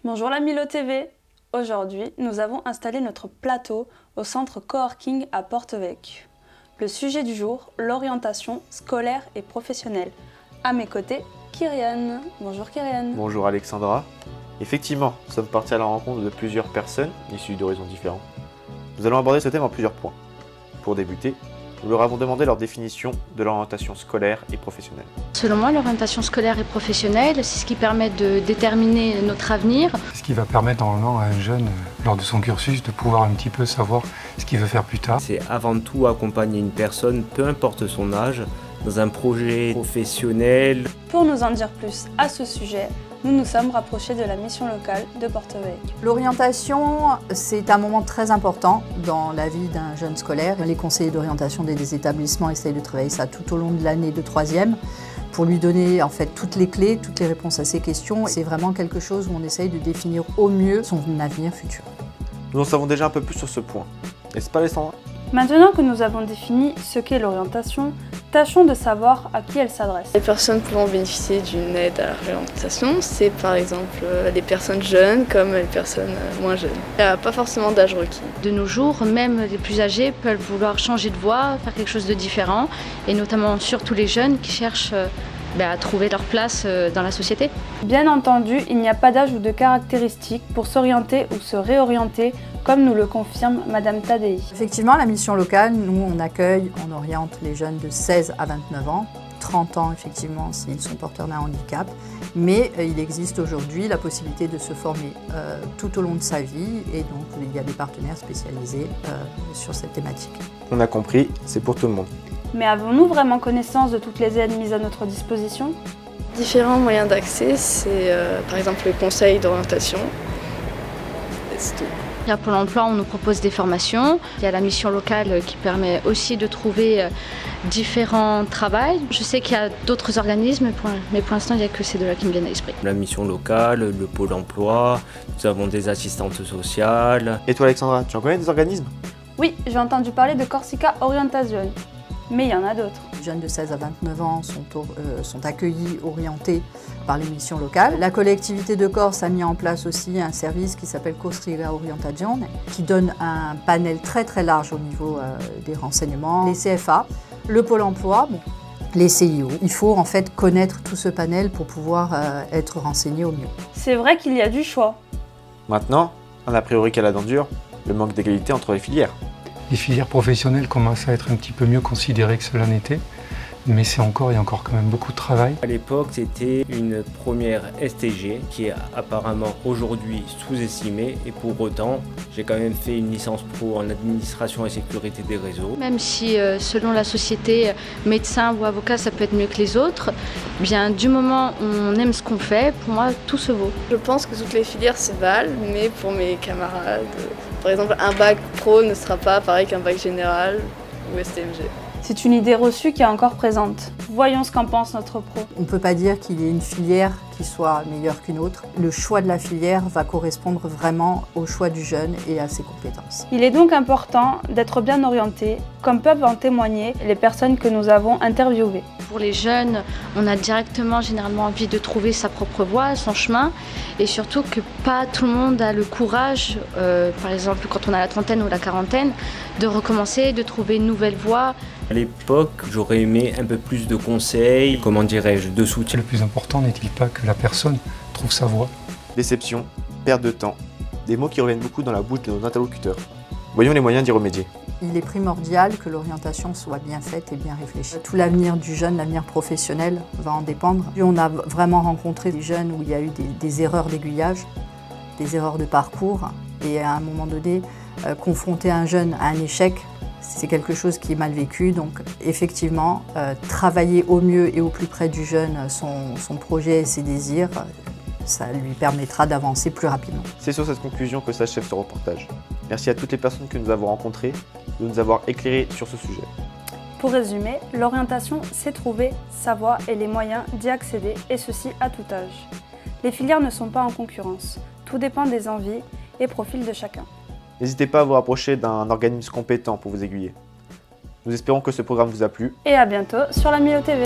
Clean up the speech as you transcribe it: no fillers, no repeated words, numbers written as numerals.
Bonjour la Milo TV. Aujourd'hui, nous avons installé notre plateau au centre coworking à Porto-Vecchio. Le sujet du jour, l'orientation scolaire et professionnelle. À mes côtés, Kyrian. Bonjour Kyrian. Bonjour Alexandra. Effectivement, nous sommes partis à la rencontre de plusieurs personnes issues d'horizons différents. Nous allons aborder ce thème en plusieurs points. Pour débuter, nous leur avons demandé leur définition de l'orientation scolaire et professionnelle. Selon moi, l'orientation scolaire et professionnelle, c'est ce qui permet de déterminer notre avenir. Ce qui va permettre normalement à un jeune, lors de son cursus, de pouvoir un petit peu savoir ce qu'il veut faire plus tard. C'est avant tout accompagner une personne, peu importe son âge, dans un projet professionnel. Pour nous en dire plus à ce sujet, nous nous sommes rapprochés de la mission locale de Porto-Vecchio. L'orientation, c'est un moment très important dans la vie d'un jeune scolaire. Les conseillers d'orientation des établissements essayent de travailler ça tout au long de l'année de troisième pour lui donner en fait toutes les clés, toutes les réponses à ses questions. C'est vraiment quelque chose où on essaye de définir au mieux son avenir futur. Nous en savons déjà un peu plus sur ce point, n'est-ce pas Alexandra? Maintenant que nous avons défini ce qu'est l'orientation, tâchons de savoir à qui elle s'adresse. Les personnes pouvant bénéficier d'une aide à l'orientation, c'est par exemple les personnes jeunes comme les personnes moins jeunes. Il n'y a pas forcément d'âge requis. De nos jours, même les plus âgés peuvent vouloir changer de voie, faire quelque chose de différent, et notamment surtout les jeunes qui cherchent à trouver leur place dans la société. Bien entendu, il n'y a pas d'âge ou de caractéristiques pour s'orienter ou se réorienter, comme nous le confirme Madame Tadei. Effectivement, la mission locale, nous on accueille, on oriente les jeunes de 16 à 29 ans, 30 ans effectivement s'ils sont porteurs d'un handicap, mais il existe aujourd'hui la possibilité de se former tout au long de sa vie et donc il y a des partenaires spécialisés sur cette thématique. On a compris, c'est pour tout le monde. Mais avons-nous vraiment connaissance de toutes les aides mises à notre disposition? Différents moyens d'accès, c'est par exemple le conseil d'orientation, c'est tout. À Pôle emploi, on nous propose des formations. Il y a la mission locale qui permet aussi de trouver différents travails. Je sais qu'il y a d'autres organismes, mais pour l'instant, il n'y a que ces deux-là qui me viennent à l'esprit. La mission locale, le Pôle emploi, nous avons des assistantes sociales. Et toi Alexandra, tu en connais des organismes? Oui, j'ai entendu parler de Corsica Orientation, mais il y en a d'autres. Les jeunes de 16 à 29 ans sont accueillis, orientés par les missions locales. La collectivité de Corse a mis en place aussi un service qui s'appelle Corsica Orientation, qui donne un panel très très large au niveau des renseignements. Les CFA, le Pôle emploi, les CIO. Il faut en fait connaître tout ce panel pour pouvoir être renseigné au mieux. C'est vrai qu'il y a du choix. Maintenant, on a priori qu'à la dent dure, le manque d'égalité entre les filières. Les filières professionnelles commencent à être un petit peu mieux considérées que cela n'était, mais il y a encore quand même beaucoup de travail. À l'époque, c'était une première STG qui est apparemment aujourd'hui sous-estimée et pour autant, j'ai quand même fait une licence pro en administration et sécurité des réseaux. Même si selon la société, médecin ou avocat, ça peut être mieux que les autres, bien du moment où on aime ce qu'on fait, pour moi, tout se vaut. Je pense que toutes les filières se valent, mais pour mes camarades, par exemple, un bac pro ne sera pas pareil qu'un bac général ou STMG. C'est une idée reçue qui est encore présente. Voyons ce qu'en pense notre pro. On ne peut pas dire qu'il y ait une filière qui soit meilleure qu'une autre. Le choix de la filière va correspondre vraiment au choix du jeune et à ses compétences. Il est donc important d'être bien orienté, comme peuvent en témoigner les personnes que nous avons interviewées. Pour les jeunes, on a directement généralement envie de trouver sa propre voie, son chemin, et surtout que pas tout le monde a le courage, par exemple quand on a la trentaine ou la quarantaine, de recommencer, de trouver une nouvelle voie. À l'époque, j'aurais aimé un peu plus de conseils, comment dirais-je, de soutien. Le plus important n'est-il pas que la personne trouve sa voie? Déception, perte de temps, des mots qui reviennent beaucoup dans la bouche de nos interlocuteurs. Voyons les moyens d'y remédier. Il est primordial que l'orientation soit bien faite et bien réfléchie. Tout l'avenir du jeune, l'avenir professionnel va en dépendre. On a vraiment rencontré des jeunes où il y a eu des erreurs d'aiguillage, des erreurs de parcours, et à un moment donné, confronter un jeune à un échec, c'est quelque chose qui est mal vécu. Donc effectivement, travailler au mieux et au plus près du jeune son projet et ses désirs, ça lui permettra d'avancer plus rapidement. C'est sur cette conclusion que s'achève ce reportage. Merci à toutes les personnes que nous avons rencontrées de nous avoir éclairés sur ce sujet. Pour résumer, l'orientation, c'est trouver sa voie et les moyens d'y accéder, et ceci à tout âge. Les filières ne sont pas en concurrence, tout dépend des envies et profils de chacun. N'hésitez pas à vous rapprocher d'un organisme compétent pour vous aiguiller. Nous espérons que ce programme vous a plu. Et à bientôt sur la Milo TV.